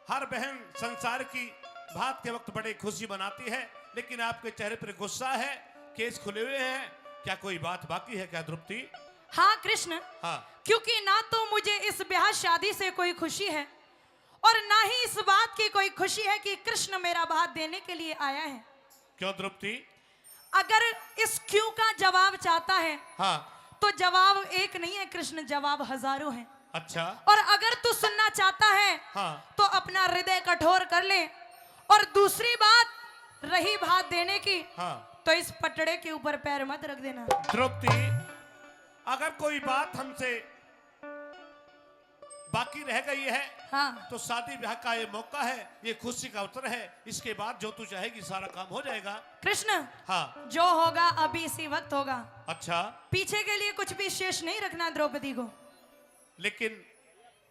हर बहन संसार की भात के वक्त बड़े खुशी मनाती है, लेकिन आपके चेहरे पर गुस्सा है, केस खुले हुए हैं। क्या कोई बात बाकी है क्या द्रौपदी? हाँ कृष्ण, हाँ। क्योंकि ना तो मुझे इस ब्याह शादी से कोई खुशी है और ना ही इस बात की कोई खुशी है कि कृष्ण मेरा भात देने के लिए आया है। क्यों द्रौपदी? अगर इस क्यों का जवाब चाहता है हाँ। तो जवाब एक नहीं है कृष्ण, जवाब हजारों हैं। अच्छा। और अगर तू सुनना चाहता है हाँ। तो अपना हृदय कठोर कर ले। और दूसरी बात रही भात देने की, हाँ। तो इस पटड़े के ऊपर पैर मत रख देना। द्रौपदी, अगर कोई बात हमसे बाकी रह गई है, हाँ, तो शादी ब्याह का ये मौका है, ये खुशी का अवसर है। इसके बाद जो तू चाहेगी सारा काम हो जाएगा। कृष्ण, हाँ। जो होगा अभी इसी वक्त होगा। अच्छा। पीछे के लिए कुछ भी शेष नहीं रखना द्रौपदी को। लेकिन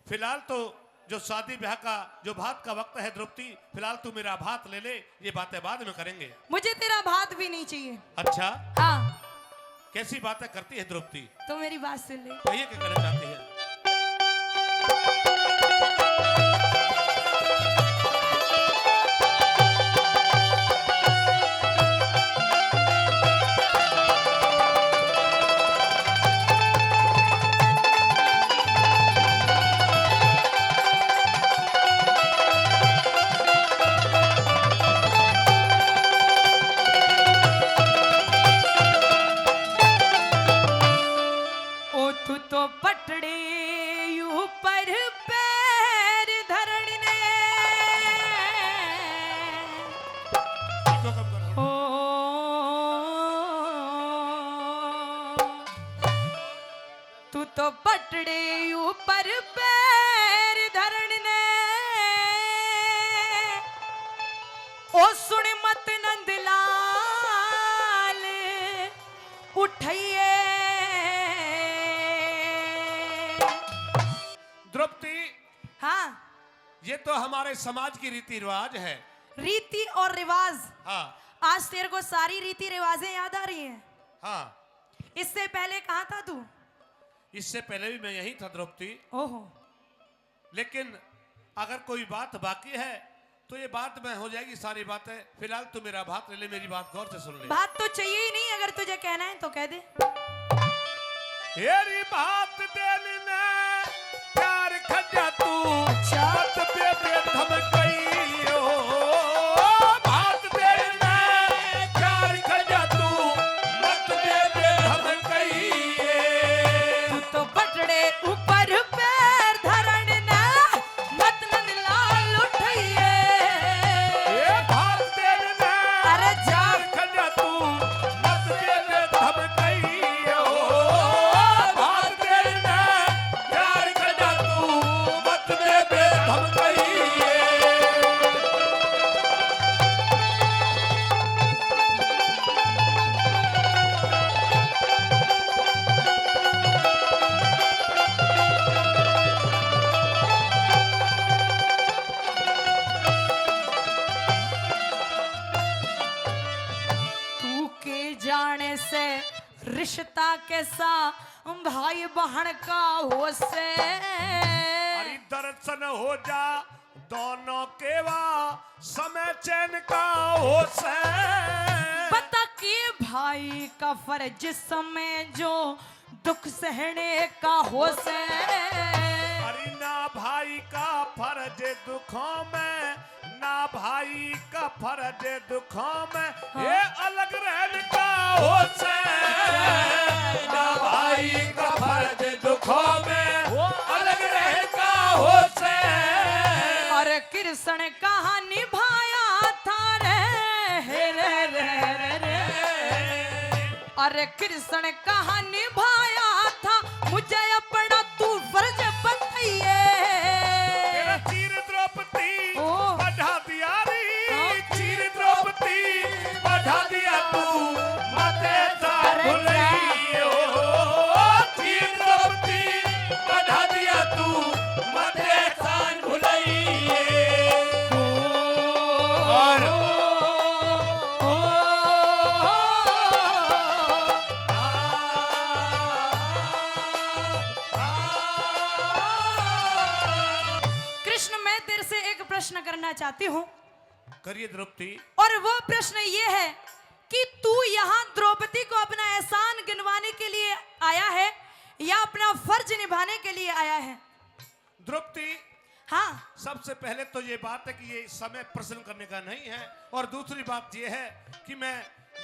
फिलहाल तो जो शादी ब्याह का जो भात का वक्त है द्रौपदी, फिलहाल तू मेरा भात ले ले, ये बातें बाद में करेंगे। मुझे तेरा भात भी नहीं चाहिए। अच्छा। हाँ। कैसी बातें करती है द्रौपदी? तो मेरी बात सुन ले। कहिए क्या कहना चाहती है? तू तो पटड़े ऊपर पैर धरने ओ, तू तो पटड़े ऊपर पैर धरने ओ सुन मत नंदलाल उठाइए। द्रौपदी, हाँ, ये तो हमारे समाज की रीति रिवाज है। रीति और रिवाज। हाँ। आज तेरे को सारी रीति रिवाजें याद आ रही हैं। हाँ। इससे पहले कहाँ था तू? इससे पहले भी मैं यही था द्रौपदी। ओहो। लेकिन अगर कोई बात बाकी है तो ये बात में हो जाएगी सारी बातें। फिलहाल तू मेरा भात ले ले, मेरी बात गौर से सुन ले। बात तो चाहिए ही नहीं, अगर तुझे कहना है तो कह दे। तेरी बात देने प्यार खजा तू मत पे धमकइयो। बात देने प्यार खजा तू मत पे धमकइए। तू तो पटड़े ऊपर पैर धरने मत नंदलाल उठाइए। ये बात देने अरे जा प्यार खजा तू मत पे धमकइयो। बात देने प्यार खजा तू मत पे धमकइए। तू के जाने से रिश्ता कैसा भाई बहन का हो से। हरि दर्शन हो जा दोनों केवा समय चैन का हो से। पता कि भाई का फर्ज समय जो दुख सहने का हो से। हरि ना भाई का फर्ज दुखों में, ना भाई का फर्ज दुखों में, ये अलग रहने का हो से। ना भाई का फर्ज दुखों में, वो अलग रहने का हो से। और कृष्ण कहा निभाया था रे। अरे कृष्ण कहा निभाया था, मुझे अपना तू फर्ज बताइए। तेरा चीर द्रौपदी ओ। बढ़ा दिया री। हाँ। चीर द्रौपदी बढ़ा दिया तू मते सा अरे भुलइयो। चीर द्रौपदी बढ़ा दिया तू मते सा भुलइए। और प्रश्न करना चाहती हूँ। करिए द्रौपदी। और वो प्रश्न ये है कि तू यहाँ द्रौपदी को अपना एहसान गिनवाने के लिए आया है या अपना फर्ज निभाने के लिए आया है? द्रौपदी, हाँ, सबसे पहले तो ये बात है कि ये समय प्रश्न करने का नहीं है, और दूसरी बात ये है कि मैं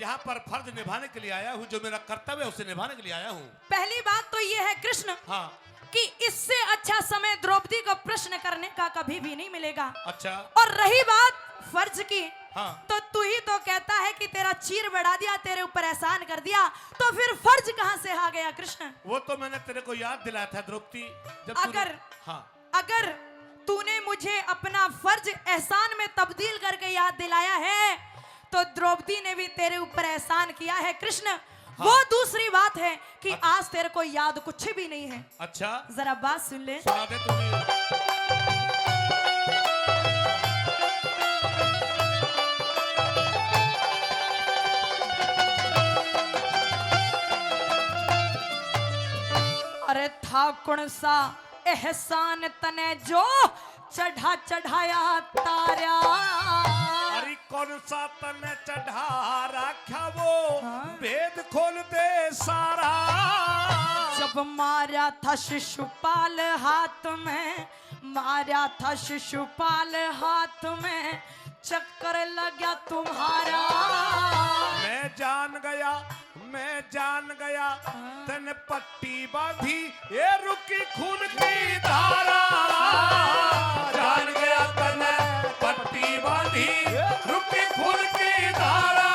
यहाँ पर फर्ज निभाने के लिए आया हूँ, जो मेरा कर्तव्य है उसे निभाने के लिए आया हूँ। पहली बात तो ये है कृष्ण, हाँ, कि इससे अच्छा समय द्रौपदी को प्रश्न करने का कभी भी नहीं मिलेगा। अच्छा। और रही बात फर्ज की, हाँ, तो तू ही तो कहता है कि तेरा चीर बढ़ा दिया, तेरे ऊपर एहसान कर दिया, तो फिर फर्ज कहाँ से आ गया कृष्ण? वो तो मैंने तेरे को याद दिलाया था द्रौपदी, जब अगर तूने मुझे अपना फर्ज एहसान में तब्दील करके याद दिलाया है, तो द्रौपदी ने भी तेरे ऊपर एहसान किया है कृष्ण। हाँ। वो दूसरी बात है कि आज तेरे को याद कुछ भी नहीं है। अच्छा, जरा बात सुन ले। सुना दे तुम्हें। अरे था कौन सा एहसान तने जो चढ़ाया तारा? अरे कौन सा तने चढ़ा रखा वो, हाँ? भेद खोल दे सारा। जब मारा था शिशुपाल हाथ में, मारा था शिशुपाल हाथ में, चक्कर लगा तुम्हारा। मैं जान गया तने पट्टी बांधी, ये रुकी खून की धारा। जान गया तने पट्टी बांधी, रुकी खून की धारा।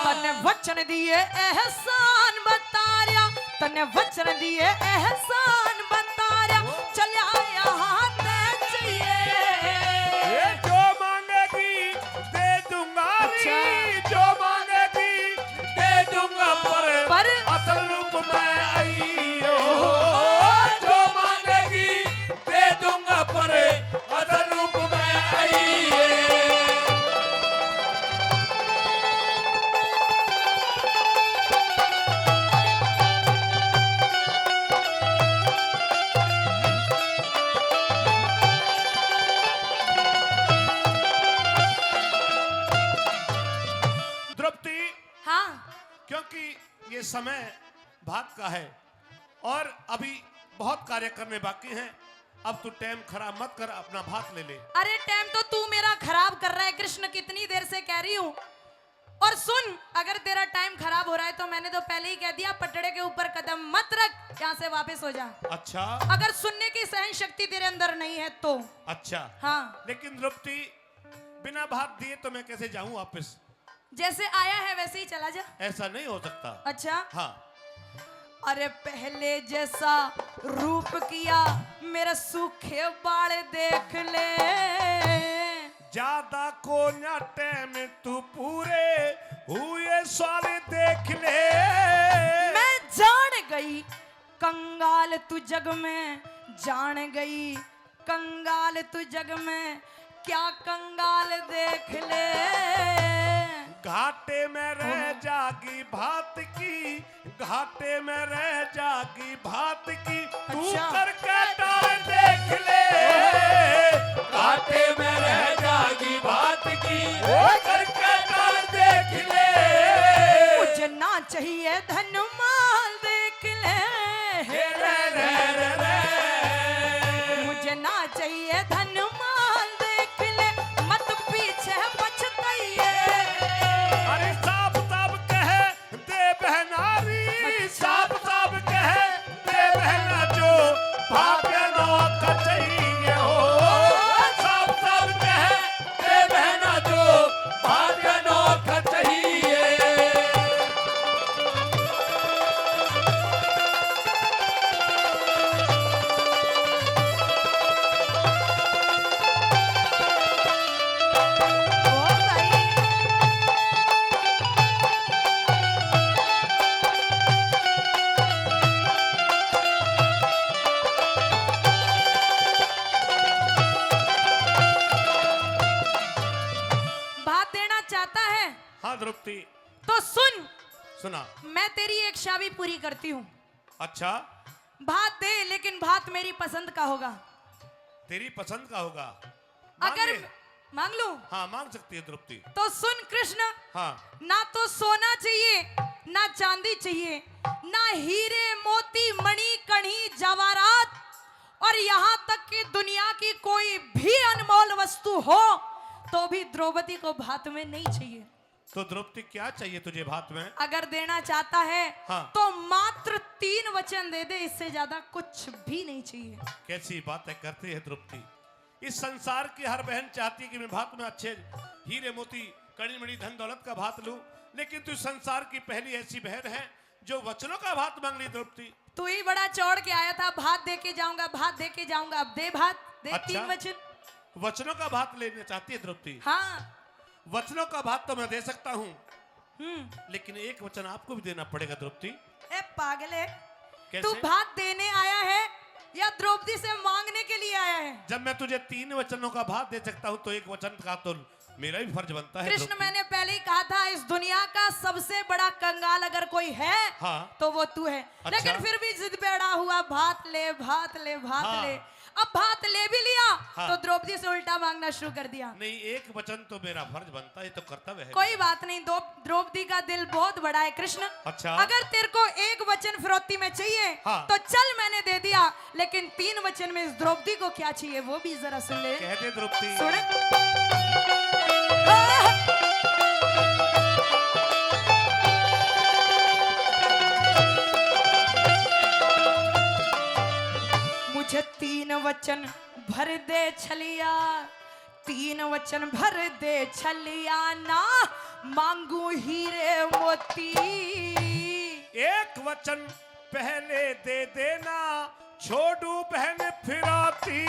तने वचन दिए एहसान बताया, तने वचन दिए एहसान बताया, चला यहाँ ते चाहिए। जो मांगेगी दे दूंगा, जो मांगेगी दे दूंगा, पर असल रूप में आई हो। जो मांगेगी दे दूंगा, पर असल रूप में आई है। क्योंकि ये समय भाग का है और अभी बहुत कार्य करने बाकी हैं। अब तू टाइम खराब मत कर, अपना भाग ले ले। अरे टाइम तो तू मेरा खराब कर रहा है कृष्ण, कितनी देर से कह रही हूँ। और सुन, अगर तेरा टाइम खराब हो रहा है तो मैंने तो पहले ही कह दिया, पटड़े के ऊपर कदम मत रख, यहाँ से वापस हो जा। अच्छा, अगर सुनने की सहन शक्ति तेरे अंदर नहीं है तो। अच्छा, हाँ। लेकिन द्रौपदी, बिना भाग दिए तो मैं कैसे जाऊं वापस? जैसे आया है वैसे ही चला जा। ऐसा नहीं हो सकता। अच्छा, हाँ। अरे पहले जैसा रूप किया, मेरे सूखे बाल देख ले। ज्यादा को नाटे में तू पूरे हुए सारे देख ले। मैं जान गई कंगाल तू जग में, जान गई कंगाल तू जग में, क्या कंगाल देख ले। घाटे में रह जागी भात की, घाटे में रह जागी भात की, तू करके डाल देख ले। घाटे में रह जागी भात की, करके डाल देख ले। मुझे ना चाहिए धन माल देख ले, मुझे ना चाहिए धन माल देख ले, मत पीछे पछताइए। अरे साफ साफ कहे दे बहनारी, साफ साफ कहे दे बहना, जो भाग्य नौका चाहिए हो। साफ साफ कहे दे बहना, जो भाग्य नौका चाहिए। हाँ द्रौपदी, तो सुन, सुना। मैं तेरी एक शादी पूरी करती हूँ। अच्छा, भात दे, लेकिन भात मेरी पसंद का होगा। तेरी पसंद का होगा? अगर मांगे? मांग लूं हाँ मांग सकती है द्रौपदी। तो सुन कृष्ण, हाँ ना तो सोना चाहिए, ना चांदी चाहिए, ना हीरे मोती मणि कणी जवाहरात, और यहाँ तक कि दुनिया की कोई भी अनमोल वस्तु हो तो भी द्रौपदी को भात में नहीं चाहिए। तो द्रौपदी क्या चाहिए तुझे भात में? अगर देना चाहता है हाँ। तो मात्र 3 वचन दे दे, इससे ज्यादा कुछ भी नहीं चाहिए। कैसी बातें करती है द्रौपदी। इस संसार की हर बहन चाहती है कि मैं भात में अच्छे हीरे मोती कणिमणि धन दौलत का भात लूं, लेकिन तू संसार की पहली ऐसी बहन है जो वचनों का भात मांग ली द्रौपदी। तू ही बड़ा चौड़ के आया था, भात दे के जाऊंगा, भात दे के जाऊंगा, अब दे भात, दे अच्छा? 3 वचन। वचनों का भात लेना चाहती है द्रौपदी। हाँ। वचनों का भात तो मैं दे सकता हूँ, लेकिन एक वचन आपको भी देना पड़ेगा द्रौपदी। ए पागले, कैसे? तू भात देने आया है या द्रौपदी से मांगने के लिए आया है? जब मैं तुझे 3 वचनों का भात दे सकता हूँ तो एक वचन का तो मेरा भी फर्ज बनता है कृष्ण, द्रौपदी। मैंने पहले ही कहा था इस दुनिया का सबसे बड़ा कंगाल अगर कोई है हाँ। तो वो तू है। अच्छा? लेकिन फिर भी जिद पे अड़ा हुआ, भात ले भात ले भात हाँ। ले। अब भात ले भी लिया हाँ। तो द्रौपदी से उल्टा मांगना शुरू कर दिया। नहीं, एक वचन तो मेरा फर्ज बनता है, तो कर्तव्य है। कोई बात नहीं, द्रौपदी का दिल बहुत बड़ा है कृष्ण। अच्छा। अगर तेरे को एक वचन फिरौती में चाहिए हाँ। तो चल, मैंने दे दिया, लेकिन 3 वचन में इस द्रौपदी को क्या चाहिए वो भी जरा सुन ले। कह दे द्रौपदी। सुन। मुझे 3 वचन भर दे छलिया, 3 वचन भर दे छलिया, ना मांगू हीरे मोती। एक वचन पहले दे देना, छोड़ू बहन फिरौती।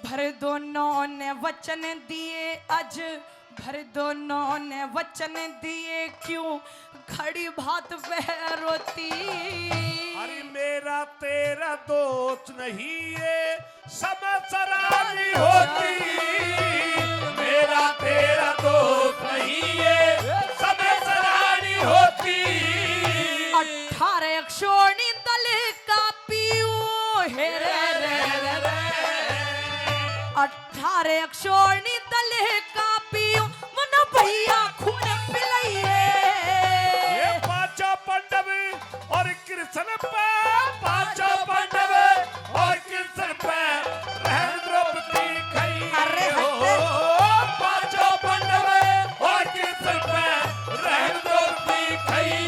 भर दोनों ने वचन दिए अज, भर दोनों ने वचन दिए, क्यों खड़ी भात वह रोती। अरे मेरा तेरा दोस्त नहीं ये समसरानी होती, मेरा तेरा दोस्त नहीं ये समसरानी होती। 18 अक्षोणी दल का पीऊ हे रे रे रे। 18 अक्षोणी दल का पीऊ, मन भैया खून पिलाइए। ये 5 पांडव और कृष्ण पे, 5 पांडव और कृष्ण पे रहन द्रौपदी खाई। अरे हो 5 पांडव और कृष्ण पे रहन द्रौपदी खाई।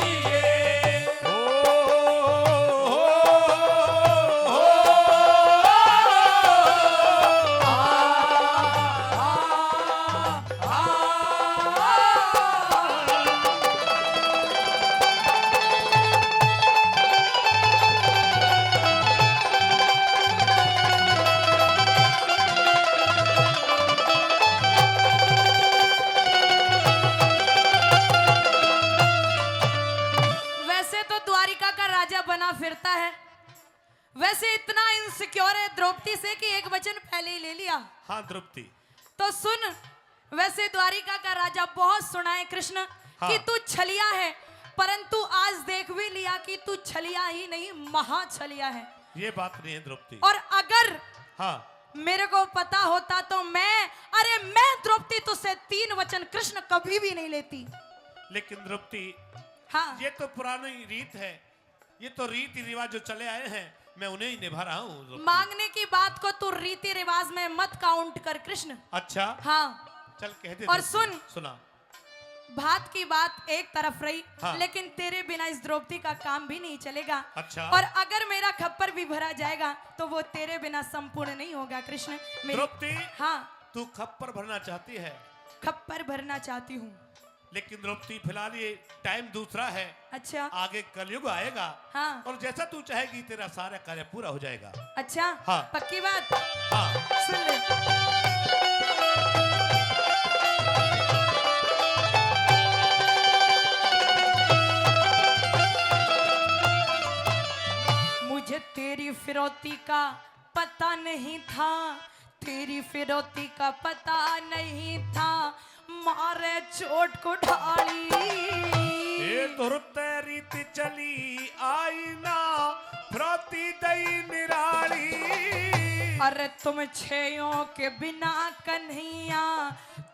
बना फिरता है, वैसे इतना इनसिक्योर है द्रौपदी से कि एक वचन पहले ही ले लिया। हाँ द्रौपदी। तो सुन, वैसे द्वारिका का राजा बहुत सुना है कृष्ण हाँ। कि तू छलिया है, परंतु आज देख भी लिया कि तू छलिया ही नहीं महा छलिया है। ये बात नहीं है द्रौपदी। और अगर हाँ मेरे को पता होता तो मैं द्रौपदी तुझसे 3 वचन कृष्ण कभी भी नहीं लेती। लेकिन द्रौपदी, हाँ ये तो पुरानी रीत है, ये तो रीति रिवाज जो चले आए हैं, मैं उन्हें ही निभा रहा हूँ। मांगने की बात को तू रीति रिवाज में मत काउंट कर कृष्ण। अच्छा हाँ चल कह दे। और द्रौपदी, सुन, सुना। भात की बात एक तरफ रही, हाँ। लेकिन तेरे बिना इस द्रौपदी का काम भी नहीं चलेगा। अच्छा। और अगर मेरा खप्पर भी भरा जाएगा तो वो तेरे बिना संपूर्ण नहीं होगा कृष्ण। द्रौपदी, हाँ तू खप्पर भरना चाहती है, खप्पर भरना चाहती हूँ। लेकिन द्रौपदी फिलहाल ये टाइम दूसरा है, अच्छा आगे कलयुग आएगा। हाँ और जैसा तू चाहेगी तेरा सारा कार्य पूरा हो जाएगा। अच्छा हाँ। पक्की बात। हाँ सुन ले। मुझे तेरी फिरौती का पता नहीं था, तेरी फिरौती का पता नहीं था, मारे चोट को ढाली। ये धुरत रीति चली आई ना, फिरौती दई निराली। अरे तुम छैयों के बिना कन्हैया,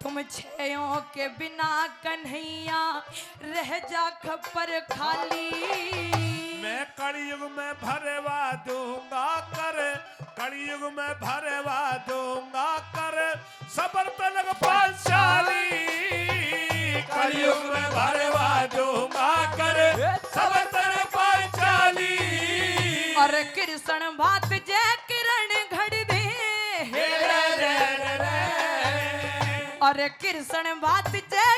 तुम छैयों के बिना कन्हैया रह जा खप्पर खाली। मैं कलयुग में भरवा दूंगा कर, कलयुग में भरवा दूंगा कर सबर तलक पांचाली। कलयुग में भरवा दूंगा कर सबर तलक पांचाली। और कृष्ण बात जय किरण घड़ दे, हे रे रे रे रे। और कृष्ण बात जय